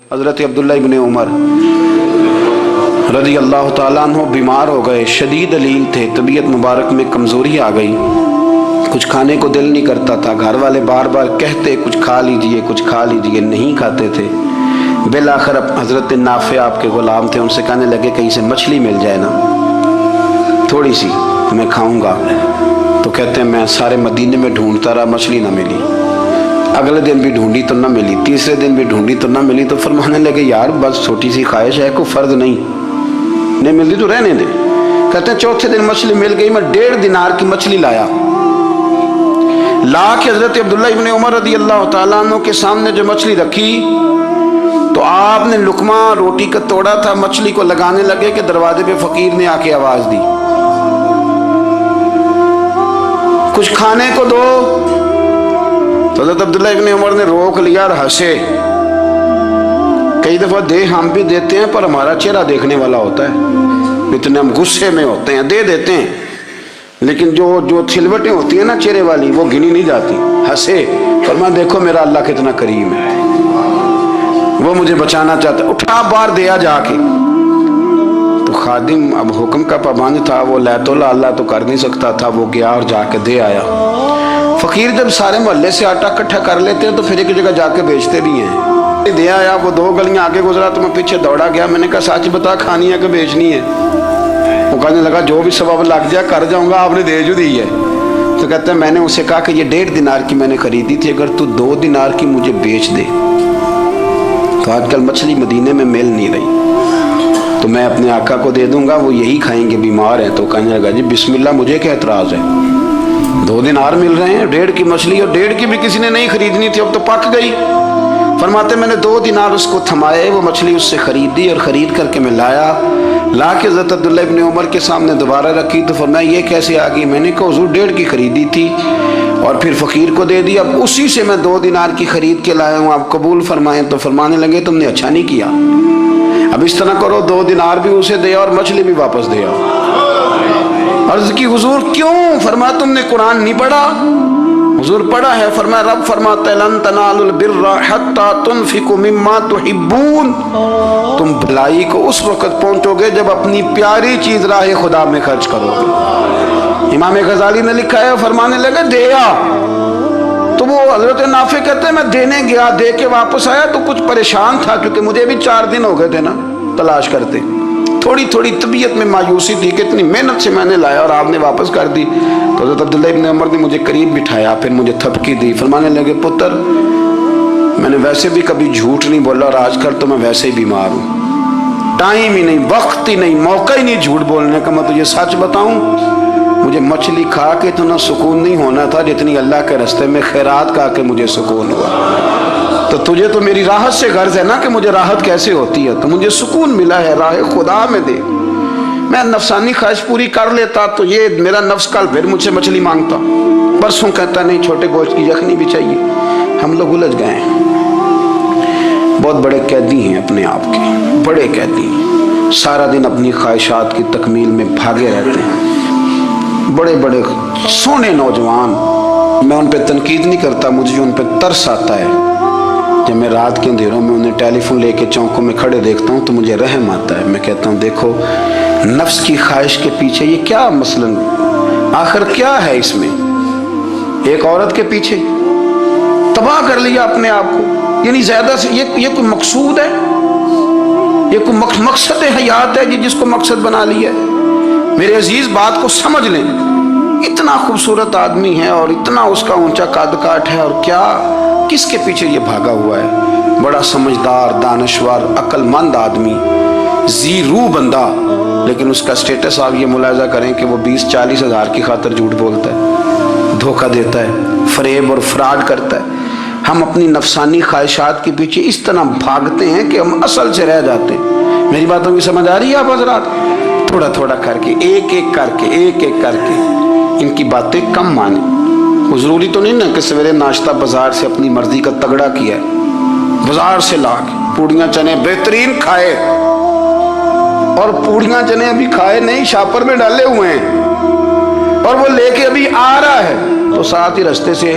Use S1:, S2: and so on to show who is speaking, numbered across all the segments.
S1: حضرت عبداللہ ابن عمر رضی اللہ تعالیٰ عنہ بیمار ہو گئے، شدید علیل تھے، طبیعت مبارک میں کمزوری آ گئی، کچھ کھانے کو دل نہیں کرتا تھا، گھر والے بار بار کہتے کچھ کھا لیجئے کچھ کھا لیجئے، نہیں کھاتے تھے۔ بالآخر حضرت نافع آپ کے غلام تھے، ان سے کہنے لگے کہیں سے مچھلی مل جائے نا تھوڑی سی تو میں کھاؤں گا، تو کہتے ہیں میں سارے مدینے میں ڈھونڈتا رہا، مچھلی نہ ملی، اگلے دن بھی ڈھونڈی تو نہ ملی، تیسرے دن بھی ڈھونڈی تو نہ ملی، تو فرمانے لگے یار بس چھوٹی سی خواہش ہے، کوئی فرض نہیں ملتی تو رہنے دے۔ کہتے ہیں چوتھے دن مچھلی مل گئی، میں 1.5 دینار کی مچھلی لایا، لا کے حضرت عبداللہ ابن عمر رضی اللہ تعالیٰ عنہ کے سامنے جو مچھلی رکھی تو آپ نے لقمہ روٹی کا توڑا تھا، مچھلی کو لگانے لگے کہ دروازے پہ فقیر نے آ کے آواز دی کچھ کھانے کو دو، تو حضرت عبداللہ ابن عمر نے روک لیا اور ہنسے۔ کئی دفعہ دے ہم بھی دیتے ہیں پر ہمارا چہرہ دیکھنے والا ہوتا ہے، اتنے ہم غصے میں ہوتے ہیں، دے دیتے ہیں، لیکن جو چھلوٹیں ہوتی ہیں نا چہرے والی وہ گنی نہیں جاتی۔ ہنسے، فرمایا دیکھو میرا اللہ کتنا کریم ہے، وہ مجھے بچانا چاہتا ہے، اٹھا بار دیا جا کے۔ تو خادم اب حکم کا پابند تھا، وہ لیت اللہ تو کر نہیں سکتا تھا، وہ گیا اور جا کے دے آیا۔ فقیر جب سارے محلے سے آٹا اکٹھا کر لیتے ہیں تو پھر ایک جگہ جا کے بیچتے بھی ہیں۔ دے آیا، وہ 2 گلیاں آگے گزرا تو میں پیچھے دوڑا گیا، میں نے کہا سچ بتا کھانی ہے کہ بیچنی ہے؟ وہ کہنے لگا جو بھی سبب لگ جائے کر جاؤں گا، آپ نے دے جو دی ہے۔ تو کہتے ہیں میں نے اسے کہا کہ یہ 1.5 دینار کی میں نے خریدی تھی، اگر تو 2 دینار کی مجھے بیچ دے تو آج کل مچھلی مدینے میں مل نہیں رہی، تو میں اپنے آقا کو دے دوں گا، وہ یہی کھائیں گے، بیمار ہیں۔ تو کہنے لگا جی بسم اللہ، مجھے کیا اعتراض ہے، 2 دینار مل رہے ہیں، 1.5 کی مچھلی، اور 1.5 کی بھی کسی نے نہیں خریدنی تھی، اب تو پک گئی۔ فرماتے میں نے 2 دینار اس کو تھمائے، وہ مچھلی اس سے خریدی اور خرید کر کے میں لا کے حضرت عبداللہ ابن عمر کے سامنے دوبارہ رکھی، تو فرمایا یہ کیسے آ گئی؟ میں نے کہا حضور 1.5 کی خریدی تھی اور پھر فقیر کو دے دی، اب اسی سے میں 2 دینار کی خرید کے لایا ہوں، آپ قبول فرمائیں۔ تو فرمانے لگے تم نے اچھا نہیں کیا، اب اس طرح کرو 2 دینار بھی اسے دیا اور مچھلی بھی واپس دیا۔ عرض کی حضور کیوں؟ فرمایا تم نے قرآن نہیں پڑھا؟ حضور پڑھا ہے، فرمایا رب فرماتا ہے لن تنالوا البر حتی تنفقوا مما تحبون، تم بھلائی کو اس وقت پہنچو گے جب اپنی پیاری چیز راہ خدا میں خرچ کرو گے۔ امام غزالی نے لکھا ہے، فرمانے لگے دیا، تو وہ حضرت نافع کہتے ہیں میں دینے گیا، دے کے واپس آیا تو کچھ پریشان تھا کیونکہ مجھے بھی 4 دن ہو گئے تھے نا تلاش کرتے، تھوڑی طبیعت میں مایوسی تھی کہ اتنی محنت سے میں نے لایا اور آپ نے واپس کر دی۔ تو حضرت عبداللہ ابن عمر نے مجھے قریب بٹھایا، پھر مجھے تھپکی دی، فرمانے لگے پتر میں نے ویسے بھی کبھی جھوٹ نہیں بولا، اور آج کل تو میں ویسے ہی بیمار ہوں، ٹائم ہی نہیں، وقت ہی نہیں، موقع ہی نہیں جھوٹ بولنے کا، میں تجھے سچ بتاؤں مجھے مچھلی کھا کے اتنا سکون نہیں ہونا تھا جتنی اللہ کے راستے میں خیرات کھا کے مجھے سکون ہوا۔ تو تجھے تو میری راحت سے غرض ہے نا کہ مجھے راحت کیسے ہوتی ہے، تو مجھے سکون ملا ہے، راہ خدا میں دے، میں نفسانی خواہش پوری کر لیتا تو یہ میرا نفس کل پھر مجھ سے مچھلی مانگتا، پرسوں کہتا نہیں چھوٹے گوشت کی یخنی بھی چاہیے۔ ہم لوگ الجھ گئے ہیں، بہت بڑے قیدی ہیں اپنے آپ کے، بڑے قیدی ہیں، سارا دن اپنی خواہشات کی تکمیل میں بھاگے رہتے ہیں، بڑے بڑے سونے نوجوان، میں ان پہ تنقید نہیں کرتا، مجھے ان پہ ترس آتا ہے، جب میں رات کے اندھیروں میں انہیں ٹیلی فون لے کے چوکوں میں کھڑے دیکھتا ہوں تو مجھے رحم آتا ہے، میں کہتا ہوں دیکھو نفس کی خواہش کے پیچھے یہ کیا مثلاً آخر کیا ہے اس میں، ایک عورت کے پیچھے تباہ کر لیا اپنے آپ کو، یعنی زیادہ سے یہ کوئی مقصود ہے، یہ کوئی مقصد حیات ہے جس کو مقصد بنا لیا ہے؟ میرے عزیز بات کو سمجھ لیں، اتنا خوبصورت آدمی ہے اور اتنا اس کا اونچا قد کاٹ ہے، اور کیا کس کے پیچھے یہ بھاگا ہوا ہے؟ بڑا سمجھدار، دانشور، عقل مند آدمی، ذی روح بندہ، لیکن اس کا سٹیٹس آپ یہ ملاحظہ کریں کہ وہ 20-40 ہزار کی خاطر جھوٹ بولتا ہے، دھوکہ دیتا ہے، فریب اور فراڈ کرتا ہے۔ ہم اپنی نفسانی خواہشات کے پیچھے اس طرح بھاگتے ہیں کہ ہم اصل سے رہ جاتے ہیں۔ میری باتوں کی سمجھ آ رہی ہے آپ حضرات؟ تھوڑا تھوڑا کر کے، ایک ایک کر کے ان کی باتیں کم مانیں۔ وہ ضروری تو نہیں نا کہ سویرے ناشتہ بازار سے اپنی مرضی کا تگڑا کیا ہے، بازار سے لا کے پوڑیاں چنے بہترین کھائے، اور پوڑیاں چنے ابھی کھائے نہیں، شاپر میں ڈالے ہوئے ہیں، اور وہ لے کے ابھی آ رہا ہے تو ساتھ ہی رستے سے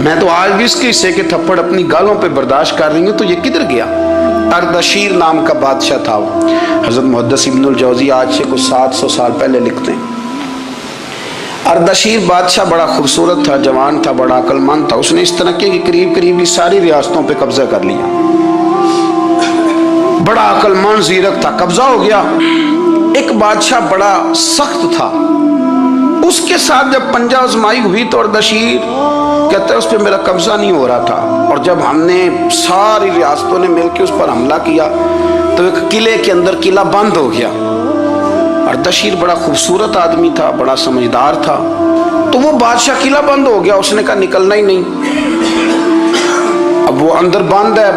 S1: میں تو آج بھی اس کے حصے کے تھپڑ اپنی گالوں پہ برداشت کر رہی ہوں، تو یہ کدھر گیا؟ اردشیر نام کا بادشاہ تھا وہ۔ حضرت محدث ابن الجوزی آج سے کچھ 700 سال پہلے لکھتے ہیں، اردشیر بادشاہ بڑا خوبصورت تھا، جوان تھا، بڑا عقل مند تھا۔ اس نے اس طرح کے قریب کی ساری ریاستوں پہ قبضہ کر لیا، بڑا عقل مند زیرک تھا، قبضہ ہو گیا۔ ایک بادشاہ بڑا سخت تھا، اس کے ساتھ جب پنجہ آزمائی ہوئی تو اردشیر کہتا ہے اس پہ میرا قبضہ نہیں ہو رہا تھا، اور جب ہم نے ساری ریاستوں نے مل کے اس پر حملہ کیا تو ایک قلعے کے اندر قلعہ بند ہو گیا۔ اردشیر بڑا خوبصورت آدمی تھا، بڑا سمجھدار تھا، تو وہ بادشاہ قلعہ بند ہو گیا، اس نے کہا نکلنا ہی نہیں۔ اب وہ اندر بند ہے،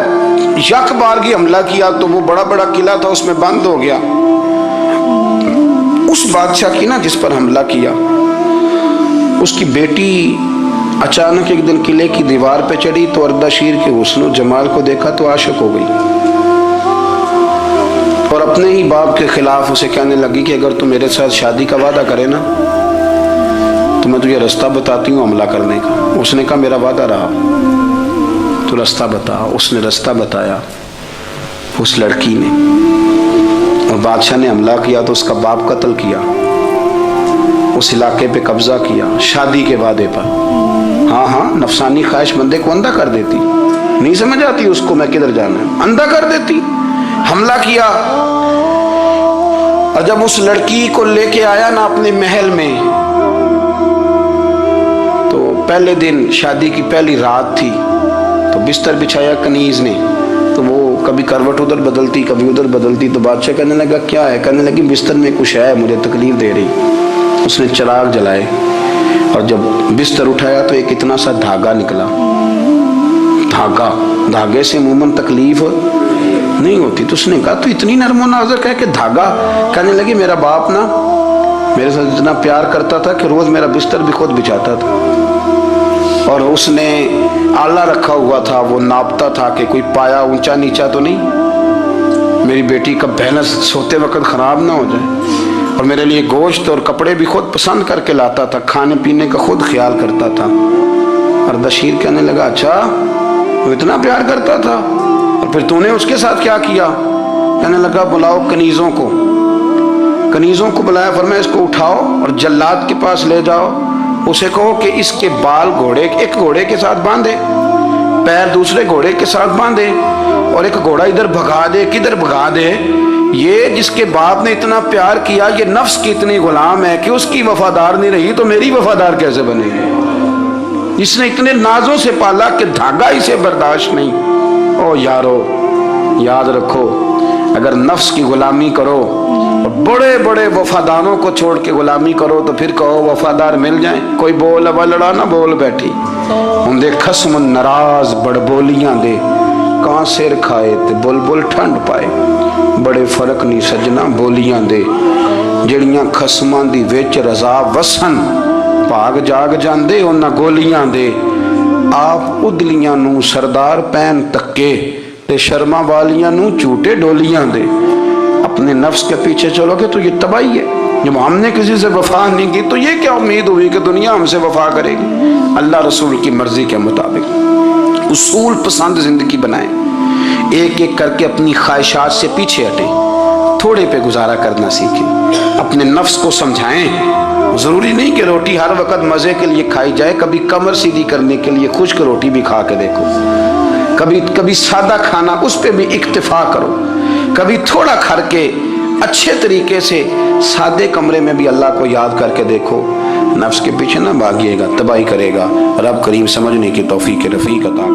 S1: یک بارگی حملہ کیا تو وہ بڑا قلعہ تھا اس میں بند ہو گیا۔ اس بادشاہ کی نا جس پر حملہ کیا، اس کی بیٹی اچانک ایک دن قلعے کی دیوار پہ چڑھی تو اردشیر کے حسن و جمال کو دیکھا تو عاشق ہو گئی، اور اپنے ہی باپ کے خلاف اسے کہنے لگی کہ اگر تو میرے ساتھ شادی کا وعدہ کرے نا تو میں تجھے رستہ بتاتی ہوں حملہ کرنے کا۔ اس نے کہا میرا وعدہ رہا، تو رستہ بتا۔ اس نے رستہ بتایا اس لڑکی نے، اور بادشاہ نے حملہ کیا تو اس کا باپ قتل کیا، اس علاقے پہ قبضہ کیا شادی کے وعدے پر۔ ہاں نفسانی خواہش بندے کو اندھا کر دیتی، نہیں سمجھ آتی اس کو میں کدھر جانا ہے، اندھا کر دیتی۔ حملہ کیا، اور جب اس لڑکی کو لے کے آیا نا اپنے محل میں، تو پہلے دن شادی کی پہلی رات تھی، تو بستر بچھایا کنیز نے، تو وہ کبھی کروٹ ادھر بدلتی کبھی ادھر بدلتی، تو بادشاہ کہنے لگا کیا ہے؟ کہنے لگی بستر میں کچھ ہے، مجھے تکلیف دے رہی۔ اس نے چراغ جلائے اور جب بستر اٹھایا تو ایک اتنا سا دھاگا نکلا۔ دھاگے سے عموماً تکلیف نہیں ہوتی، تو اس نے کہا تو اتنی نرم و نازک ہے کہ دھاگا؟ کہنے لگی میرا باپ نا میرے ساتھ اتنا پیار کرتا تھا کہ روز میرا بستر بھی خود بچھاتا تھا، اور اس نے آلہ رکھا ہوا تھا، وہ ناپتا تھا کہ کوئی پایا اونچا نیچا تو نہیں، میری بیٹی کا بیلنس سوتے وقت خراب نہ ہو جائے، اور میرے لیے گوشت اور کپڑے بھی خود پسند کر کے لاتا تھا، کھانے پینے کا خود خیال کرتا تھا۔ اردشیر کہنے لگا اچھا وہ اتنا پیار کرتا تھا، اور پھر تو نے اس کے ساتھ کیا کیا؟ کہنے لگا بلاؤ کنیزوں کو بلایا، فرمایا اس کو اٹھاؤ اور جلاد کے پاس لے جاؤ، اسے کہو کہ اس کے بال ایک گھوڑے کے ساتھ باندھے، پیر دوسرے گھوڑے کے ساتھ باندھے، اور ایک گھوڑا ادھر بھگا دے کدھر بھگا دے۔ یہ جس کے باپ نے اتنا پیار کیا، یہ نفس کی اتنی غلام ہے کہ اس کی وفادار نہیں رہی تو میری وفادار کیسے بنے گی؟ اس نے اتنے نازوں سے پالا کہ دھاگا اسے برداشت نہیں۔ او یارو یاد رکھو، اگر نفس کی غلامی کرو اور بڑے بڑے وفاداروں کو چھوڑ کے غلامی کرو تو پھر کہو وفادار مل جائیں، کوئی بول ابا لڑا نہ بول بیٹھی ہوں دے خصم ناراض بڑ بولیاں دے، کہاں سر کھائے تے بلبل ٹھنڈ پائے، بڑے فرق نہیں سجنا بولیاں دے، جڑیاں خصماں دی وچ رضا وسن، بھاگ جاگ جاندے انہاں گولیاں دے، آپ ادلیاں نو سردار پین تکے تے شرما والیاں نو چوٹے ڈولیاں دے۔ اپنے نفس کے پیچھے چلو گے تو یہ تباہی ہے۔ جب ہم نے کسی سے وفا نہیں کی تو یہ کیا امید ہوئی کہ دنیا ہم سے وفا کرے گی؟ اللہ رسول کی مرضی کے مطابق اصول پسند زندگی بنائیں، ایک ایک کر کے اپنی خواہشات سے پیچھے ہٹیں، تھوڑے پہ گزارا کرنا سیکھیں، اپنے نفس کو سمجھائیں۔ ضروری نہیں کہ روٹی ہر وقت مزے کے لیے کھائی جائے، کبھی کمر سیدھی کرنے کے لیے خشک روٹی بھی کھا کے دیکھو، کبھی سادہ کھانا اس پہ بھی اکتفا کرو، کبھی تھوڑا کھر کے اچھے طریقے سے سادے کمرے میں بھی اللہ کو یاد کر کے دیکھو۔ نفس کے پیچھے نہ بھاگیے گا، تباہی کرے گا۔ رب کریم سمجھنے کی توفیق رفیق عطا